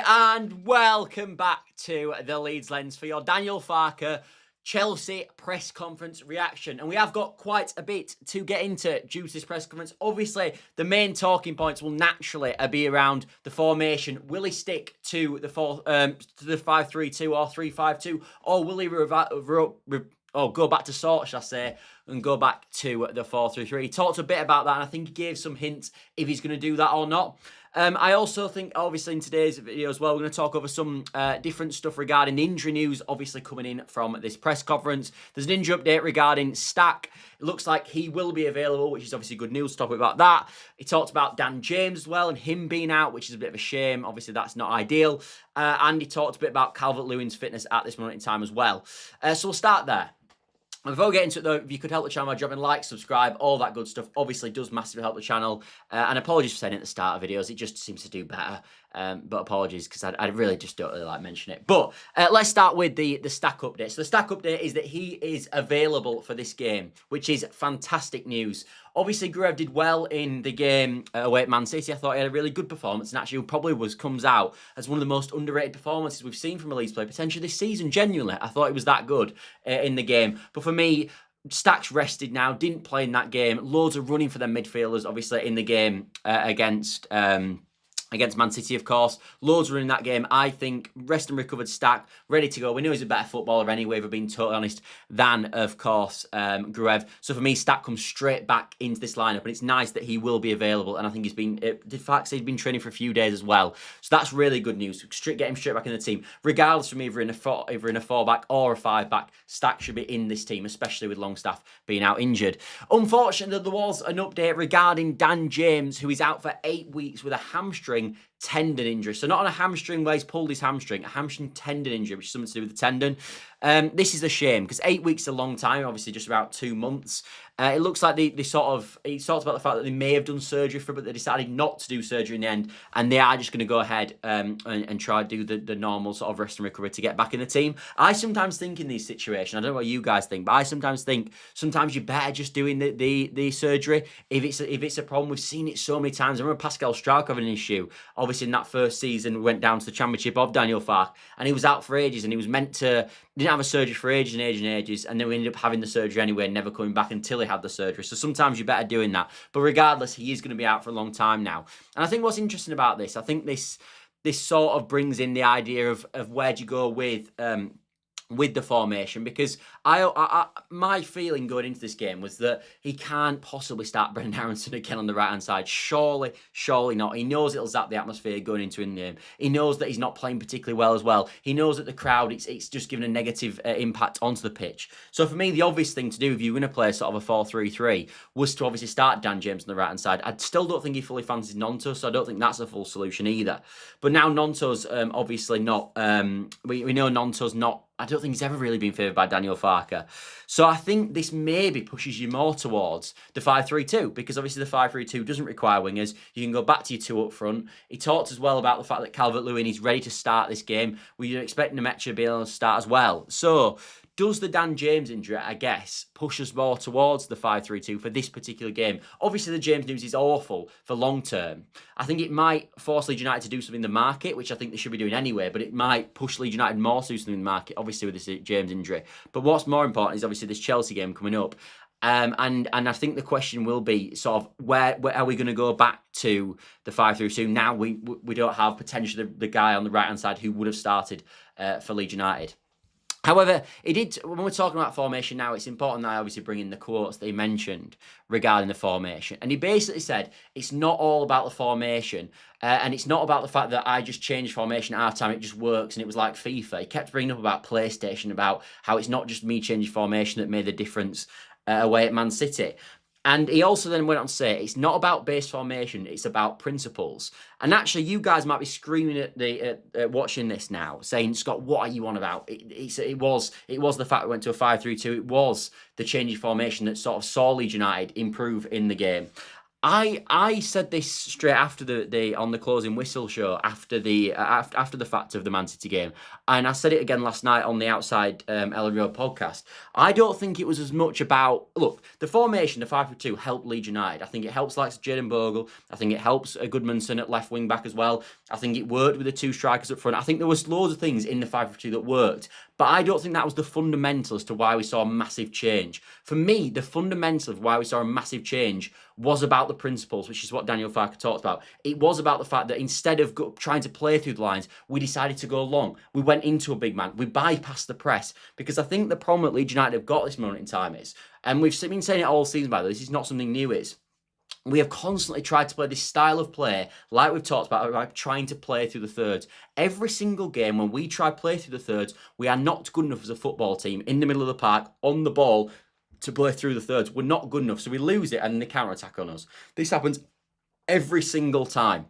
and welcome back to the Leeds Lens for your Daniel Farke Chelsea press conference reaction. And we have got quite a bit to get into due to this press conference. Obviously, the main talking points will naturally be around the formation. Will he stick to the 5-3-2 or 3-5-2, or will he go back to sort, shall I say, and go back to the 4-3-3. He talked a bit about that, and I think he gave some hints if he's going to do that or not. I also think, obviously, in today's video as well, we're going to talk over some different stuff regarding the injury news, obviously coming in from this press conference. There's an injury update regarding Stack. It looks like he will be available, which is obviously good news to talk about that. He talked about Dan James as well and him being out, which is a bit of a shame. Obviously, that's not ideal. And he talked a bit about Calvert-Lewin's fitness at this moment in time as well. So we'll start there. Before we get into it though, if you could help the channel by dropping a like, subscribe, all that good stuff, obviously does massively help the channel. And apologies for saying it at the start of videos, it just seems to do better. But apologies, because I really just don't really like mentioning it. But let's start with the Stack update. So the Stack update is that he is available for this game, which is fantastic news. Obviously, Gruev did well in the game away at Man City. I thought he had a really good performance, and actually probably comes out as one of the most underrated performances we've seen from a Leeds player, potentially this season, genuinely. I thought he was that good in the game. But for me, Stack's rested now, didn't play in that game. Loads of running for their midfielders, obviously, in the game against Man City, of course. Loads running that game. I think rest and recovered Stack, ready to go. We know he's a better footballer anyway, if we're being totally honest, than, of course, Gruev. So for me, Stack comes straight back into this lineup, and it's nice that he will be available. And I think he's been, de facto, he's been training for a few days as well. So that's really good news. Get him straight back in the team. Regardless from either in a 4-back or a 5-back, Stack should be in this team, especially with Longstaff being out injured. Unfortunately, there was an update regarding Dan James, who is out for 8 weeks with a hamstring tendon injury. So not on a hamstring where he's pulled his hamstring, a hamstring tendon injury, which is something to do with the tendon. This is a shame because 8 weeks is a long time, obviously just about 2 months. It looks like he talked about the fact that they may have done surgery for it, but they decided not to do surgery in the end, and they are just going to go ahead and try to do the normal sort of rest and recovery to get back in the team. I sometimes think in these situations, I don't know what you guys think, but I sometimes think sometimes you're better just doing the surgery if it's a problem. We've seen it so many times. I remember Pascal Struijk having an issue. Obviously, in that first season, we went down to the Championship of Daniel Farke, and he was out for ages, and he was meant to, didn't have a surgery for ages and ages, and then we ended up having the surgery anyway and never coming back until he had the surgery. So sometimes you're better doing that. But regardless, he is going to be out for a long time now. And I think what's interesting about this, I think this sort of brings in the idea of where do you go with the formation, because my feeling going into this game was that he can't possibly start Brendan Aronson again on the right-hand side. Surely not. He knows it'll zap the atmosphere going into in game. He knows that he's not playing particularly well as well. He knows that the crowd, it's just giving a negative impact onto the pitch. So for me, the obvious thing to do if you're going to play sort of a 4-3-3 was to obviously start Dan James on the right-hand side. I still don't think he fully fancies Gnonto, so I don't think that's a full solution either. But now Gnonto's obviously not, we know Gnonto's not, I don't think he's ever really been favoured by Daniel Farke. So I think this maybe pushes you more towards the 5-3-2, because obviously the 5-3-2 doesn't require wingers. You can go back to your 2 up front. He talked as well about the fact that Calvert-Lewin is ready to start this game. We're expecting Nemecha to be able to start as well. So does the Dan James injury, I guess, push us more towards the 5-3-2 for this particular game? Obviously, the James news is awful for long term. I think it might force Leeds United to do something in the market, which I think they should be doing anyway, but it might push Leeds United more to do something in the market, obviously, with this James injury. But what's more important is obviously this Chelsea game coming up. And I think the question will be sort of where are we going to go back to the 5-3-2? Now we don't have potentially the guy on the right-hand side who would have started for Leeds United. However, when we're talking about formation now, it's important that I obviously bring in the quotes that he mentioned regarding the formation. And he basically said, it's not all about the formation, and it's not about the fact that I just changed formation at half-time, it just works, and it was like FIFA. He kept bringing up about PlayStation, about how it's not just me changing formation that made the difference away at Man City. And he also then went on to say, it's not about base formation, it's about principles. And actually, you guys might be screaming at watching this now, saying, Scott, what are you on about? It was the fact we went to a 5-3-2. It was the change of formation that sort of saw Leeds United improve in the game. I said this straight after the on the closing whistle show after the after the fact of the Man City game, and I said it again last night on the Outside Ellen Road podcast. I don't think it was as much about the formation, the 5-2 helped Leeds United. I think it helps like Jaden Bogle. I think it helps Goodmanson at left wing back as well. I think it worked with the two strikers up front. I think there was loads of things in the 5-2 that worked. But I don't think that was the fundamental as to why we saw a massive change. For me, the fundamental of why we saw a massive change was about the principles, which is what Daniel Farke talked about. It was about the fact that instead of trying to play through the lines, we decided to go long. We went into a big man. We bypassed the press. Because I think the problem that Leeds United have got at this moment in time is, and we've been saying it all season, by the way, this is not something new, is we have constantly tried to play this style of play, like we've talked about trying to play through the thirds. Every single game when we try to play through the thirds, we are not good enough as a football team in the middle of the park, on the ball, to play through the thirds. We're not good enough, so we lose it and they counter-attack on us. This happens every single time.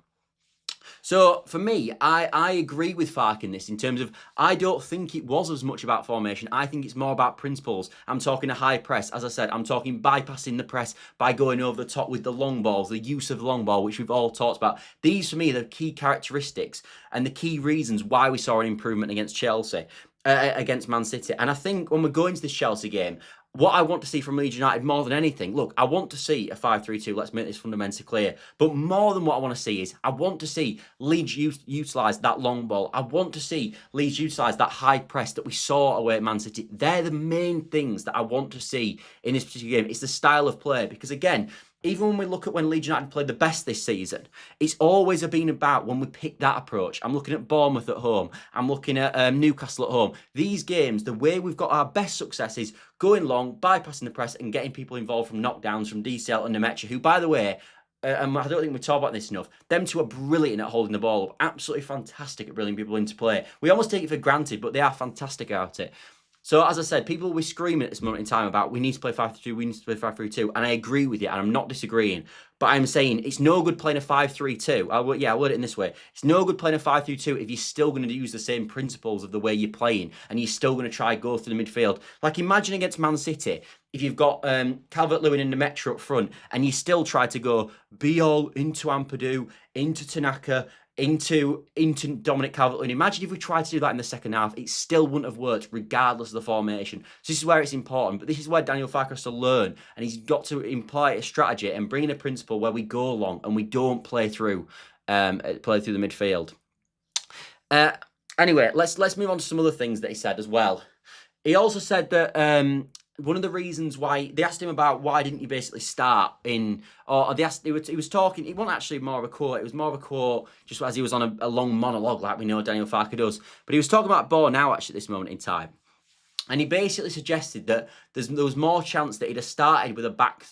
So for me, I agree with Farke in this in terms of I don't think it was as much about formation. I think it's more about principles. I'm talking a high press. As I said, I'm talking bypassing the press by going over the top with the long balls, the use of the long ball, which we've all talked about. These, for me, are the key characteristics and the key reasons why we saw an improvement against Chelsea, against Man City. And I think when we're going to this Chelsea game, what I want to see from Leeds United more than anything, I want to see a 5-3-2, let's make this fundamentally clear. But more than what I want to see is, I want to see Leeds utilise that long ball. I want to see Leeds utilise that high press that we saw away at Man City. They're the main things that I want to see in this particular game. It's the style of play. Because again, even when we look at when Leeds United played the best this season, it's always been about when we pick that approach. I'm looking at Bournemouth at home. I'm looking at Newcastle at home. These games, the way we've got our best success is going long, bypassing the press and getting people involved from knockdowns from DCL and Nemecha, who, by the way, and I don't think we talk about this enough, them two are brilliant at holding the ball up. Absolutely fantastic at bringing people into play. We almost take it for granted, but they are fantastic at it. So, as I said, people will be screaming at this moment in time about we need to play 5-3-2, we need to play 5-3-2, and I agree with you, and I'm not disagreeing. But I'm saying it's no good playing a 5-3-2. I'll word it in this way. It's no good playing a 5-3-2 if you're still going to use the same principles of the way you're playing, and you're still going to try go through the midfield. Like, imagine against Man City, if you've got Calvert-Lewin and Nemecha up front, and you still try to go be all into Ampadu, into Tanaka, into Dominic Calvert-Lewin. Imagine if we tried to do that in the second half, it still wouldn't have worked regardless of the formation. So this is where it's important, but this is where Daniel Farke has to learn, and he's got to imply a strategy and bring in a principle where we go long and we don't play through the midfield. Anyway, let's move on to some other things that he said as well. He also said that one of the reasons why they asked him about why didn't you basically start in, or they asked, he was talking, it wasn't actually more of a quote, it was more of a quote just as he was on a long monologue like we know Daniel Farke does, but he was talking about Bo now actually at this moment in time. And he basically suggested that there was more chance that he'd have started with a back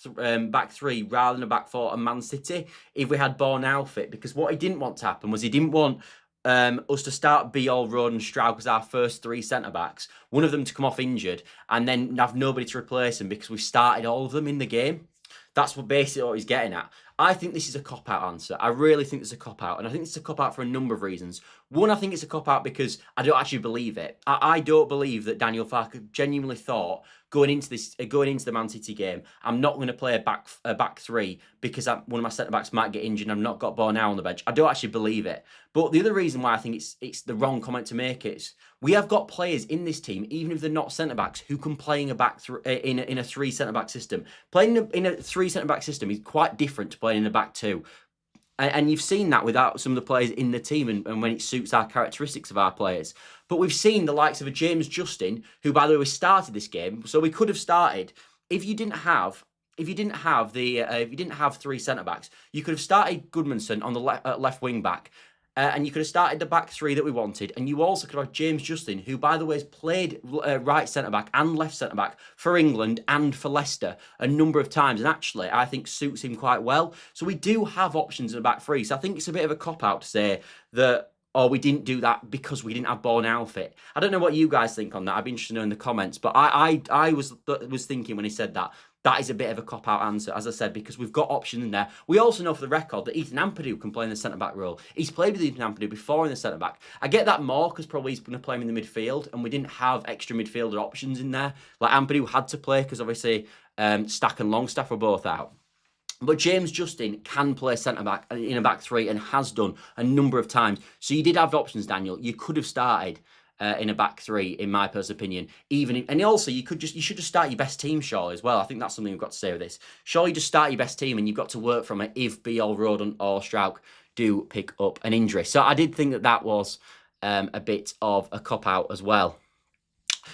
three rather than a back four at Man City if we had Bo now fit, because what he didn't want to happen was he didn't want us to start Biol, Road and Stroud as our first three centre-backs, one of them to come off injured, and then have nobody to replace them because we've started all of them in the game. That's basically what he's getting at. I think this is a cop-out answer. I really think it's a cop-out, and I think it's a cop-out for a number of reasons. One, I think it's a cop-out because I don't actually believe it. I don't believe that Daniel Farke genuinely thought going into the Man City game, I'm not going to play a back three because one of my centre-backs might get injured and I've not got Bo now on the bench. I don't actually believe it. But the other reason why I think it's the wrong comment to make is we have got players in this team, even if they're not centre-backs, who can play in a three centre-back system. Playing in a three centre-back system is quite different to playing in a back two. And you've seen that without some of the players in the team and when it suits our characteristics of our players. But we've seen the likes of a James Justin, who, by the way, started this game. So we could have started if you didn't have three centre backs. You could have started Goodmanson on the left wing back. And you could have started the back three that we wanted. And you also could have James Justin, who, by the way, has played right centre-back and left centre-back for England and for Leicester a number of times. And actually, I think suits him quite well. So we do have options in the back three. So I think it's a bit of a cop-out to say that, we didn't do that because we didn't have Bo now fit. I don't know what you guys think on that. I'd be interested to know in the comments. But I was thinking when he said that, that is a bit of a cop-out answer, as I said, because we've got options in there. We also know for the record that Ethan Ampadu can play in the centre-back role. He's played with Ethan Ampadu before in the centre-back. I get that more because probably he's going to play him in the midfield, and we didn't have extra midfielder options in there. Like Ampadu had to play because obviously Stack and Longstaff were both out. But James Justin can play centre-back in a back three and has done a number of times. So you did have options, Daniel. You could have started in a back three, in my personal opinion. And also, you should just start your best team, surely, as well. I think that's something we've got to say with this. Surely just start your best team, and you've got to work from it if Biel, Rodon or Strauch do pick up an injury. So I did think that was a bit of a cop-out as well.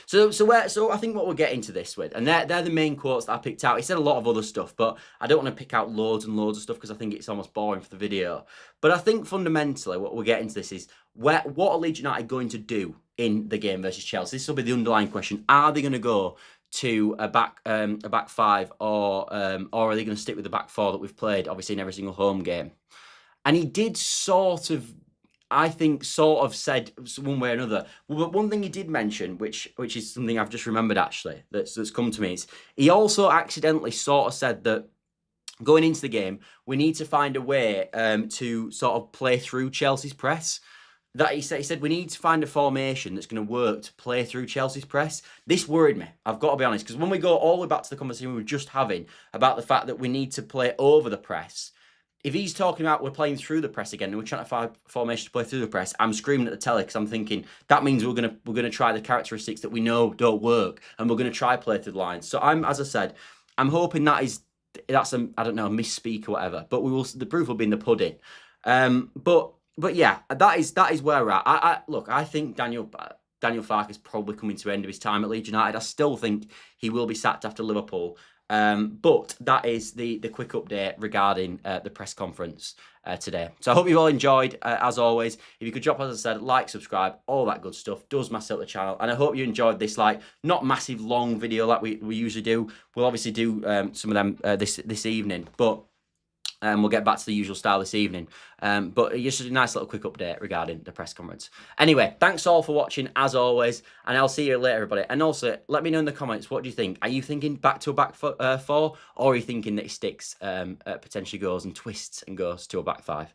So I think what we're getting to this with, and they're the main quotes that I picked out. He said a lot of other stuff, but I don't want to pick out loads and loads of stuff because I think it's almost boring for the video. But I think fundamentally what we're getting to this is what are Leeds United going to do in the game versus Chelsea? This will be the underlying question. Are they going to go to a back five, or are they going to stick with the back four that we've played, obviously, in every single home game? And he did sort of said one way or another. But one thing he did mention, which is something I've just remembered actually, that's come to me, is he also accidentally sort of said that going into the game, we need to find a way to sort of play through Chelsea's press. That he said we need to find a formation that's going to work to play through Chelsea's press. This worried me, I've got to be honest, because when we go all the way back to the conversation we were just having about the fact that we need to play over the press, if he's talking about we're playing through the press again and we're trying to find a formation to play through the press, I'm screaming at the telly because I'm thinking that means we're gonna try the characteristics that we know don't work, and we're gonna try play through the lines. So as I said, I'm hoping that's a I don't know, a misspeak or whatever. But the proof will be in the pudding. But yeah, that is where we're at. Look, I think Daniel Farke is probably coming to the end of his time at Leeds United. I still think he will be sacked after Liverpool. But that is the quick update regarding the press conference today. So I hope you've all enjoyed, as always. If you could drop, as I said, like, subscribe, all that good stuff does massive help the channel. And I hope you enjoyed this, like, not massive long video like we usually do. We'll obviously do some of them this evening, but we'll get back to the usual style this evening. But just a nice little quick update regarding the press conference. Anyway, thanks all for watching, as always, and I'll see you later, everybody. And also, let me know in the comments, what do you think? Are you thinking back to a back four, or are you thinking that it sticks, potentially goes and twists and goes to a back five?